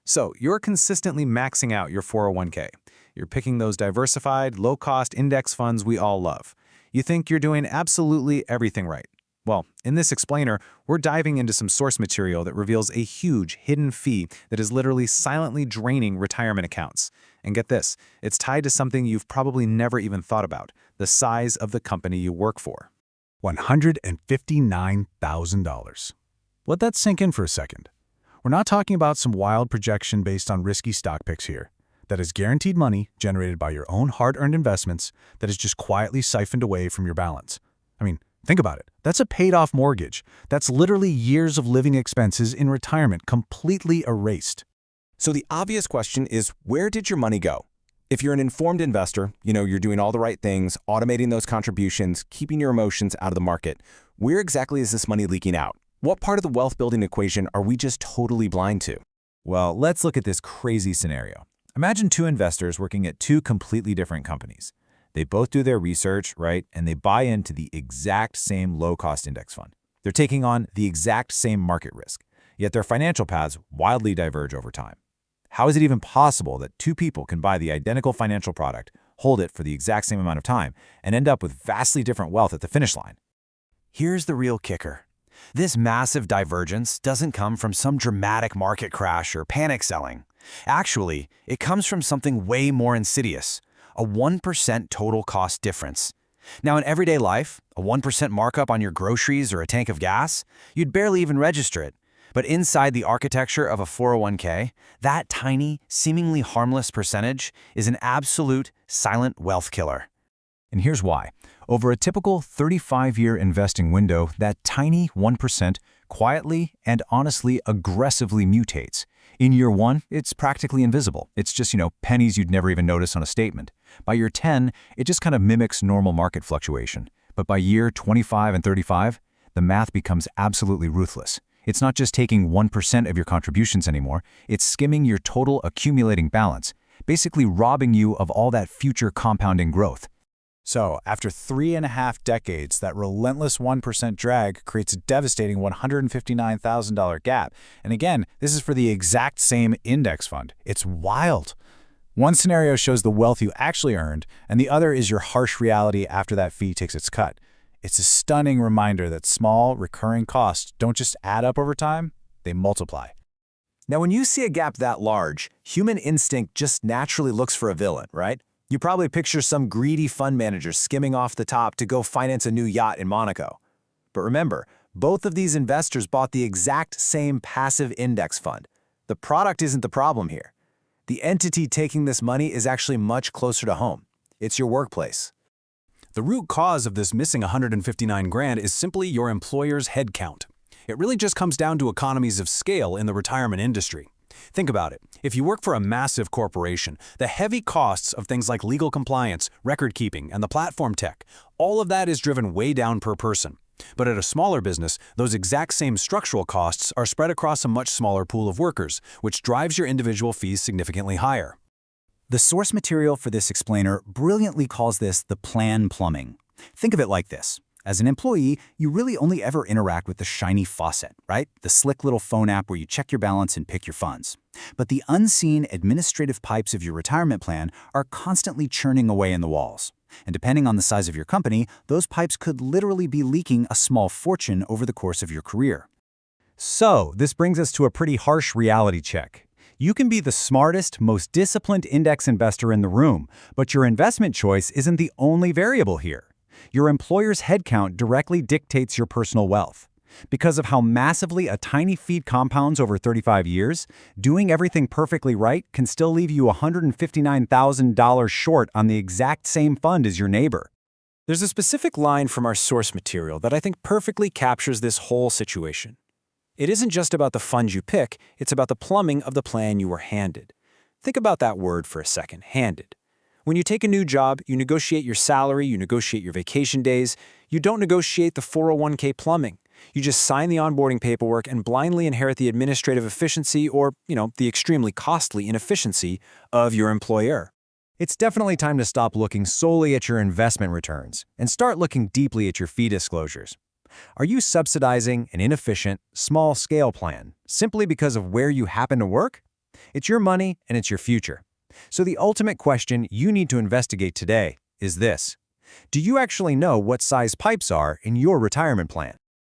So you're consistently maxing out your 401k. You're picking those diversified, low-cost index funds we all love. You think you're doing absolutely everything right. Well, in this explainer, we're diving into some source material that reveals a huge hidden fee that is literally silently draining retirement accounts. And get this, it's tied to something you've probably never even thought about, the size of the company you work for. $159,000. Let that sink in for a second. We're not talking about some wild projection based on risky stock picks here. That is guaranteed money generated by your own hard-earned investments that is just quietly siphoned away from your balance. I mean, think about it. That's a paid-off mortgage. That's literally years of living expenses in retirement completely erased. So the obvious question is, where did your money go? If you're an informed investor, you're doing all the right things, automating those contributions, keeping your emotions out of the market. Where exactly is this money leaking out? What part of the wealth building equation are we just totally blind to? Well, let's look at this crazy scenario. Imagine two investors working at two completely different companies. They both do their research, right? And they buy into the exact same low-cost index fund. They're taking on the exact same market risk, yet their financial paths wildly diverge over time. How is it even possible that two people can buy the identical financial product, hold it for the exact same amount of time, and end up with vastly different wealth at the finish line? Here's the real kicker. This massive divergence doesn't come from some dramatic market crash or panic selling. Actually, it comes from something way more insidious, a 1% total cost difference. Now, in everyday life, a 1% markup on your groceries or a tank of gas, you'd barely even register it. But inside the architecture of a 401k, that tiny, seemingly harmless percentage is an absolute silent wealth killer. And here's why. Over a typical 35-year investing window, that tiny 1% quietly and honestly aggressively mutates. In year 1, it's practically invisible. It's just, pennies you'd never even notice on a statement. By year 10, it just kind of mimics normal market fluctuation. But by year 25 and 35, the math becomes absolutely ruthless. It's not just taking 1% of your contributions anymore, it's skimming your total accumulating balance, basically robbing you of all that future compounding growth. So, after 3.5 decades, that relentless 1% drag creates a devastating $159,000 gap. And again, this is for the exact same index fund. It's wild. One scenario shows the wealth you actually earned, and the other is your harsh reality after that fee takes its cut. It's a stunning reminder that small, recurring costs don't just add up over time, they multiply. Now, when you see a gap that large, human instinct just naturally looks for a villain, right? You probably picture some greedy fund manager skimming off the top to go finance a new yacht in Monaco. But remember, both of these investors bought the exact same passive index fund. The product isn't the problem here. The entity taking this money is actually much closer to home. It's your workplace. The root cause of this missing 159 grand is simply your employer's headcount. It really just comes down to economies of scale in the retirement industry. Think about it. If you work for a massive corporation, the heavy costs of things like legal compliance, record keeping, and the platform tech, all of that is driven way down per person. But at a smaller business, those exact same structural costs are spread across a much smaller pool of workers, which drives your individual fees significantly higher. The source material for this explainer brilliantly calls this the plan plumbing. Think of it like this. As an employee, you really only ever interact with the shiny faucet, right? The slick little phone app where you check your balance and pick your funds. But the unseen administrative pipes of your retirement plan are constantly churning away in the walls. And depending on the size of your company, those pipes could literally be leaking a small fortune over the course of your career. So, this brings us to a pretty harsh reality check. You can be the smartest, most disciplined index investor in the room, but your investment choice isn't the only variable here. Your employer's headcount directly dictates your personal wealth. Because of how massively a tiny fee compounds over 35 years, doing everything perfectly right can still leave you $159,000 short on the exact same fund as your neighbor. There's a specific line from our source material that I think perfectly captures this whole situation. It isn't just about the fund you pick, it's about the plumbing of the plan you were handed. Think about that word for a second, handed. When you take a new job, you negotiate your salary, you negotiate your vacation days. You don't negotiate the 401k plumbing. You just sign the onboarding paperwork and blindly inherit the administrative efficiency or, the extremely costly inefficiency of your employer. It's definitely time to stop looking solely at your investment returns and start looking deeply at your fee disclosures. Are you subsidizing an inefficient, small-scale plan simply because of where you happen to work? It's your money and it's your future. So the ultimate question you need to investigate today is this. Do you actually know what size pipes are in your retirement plan?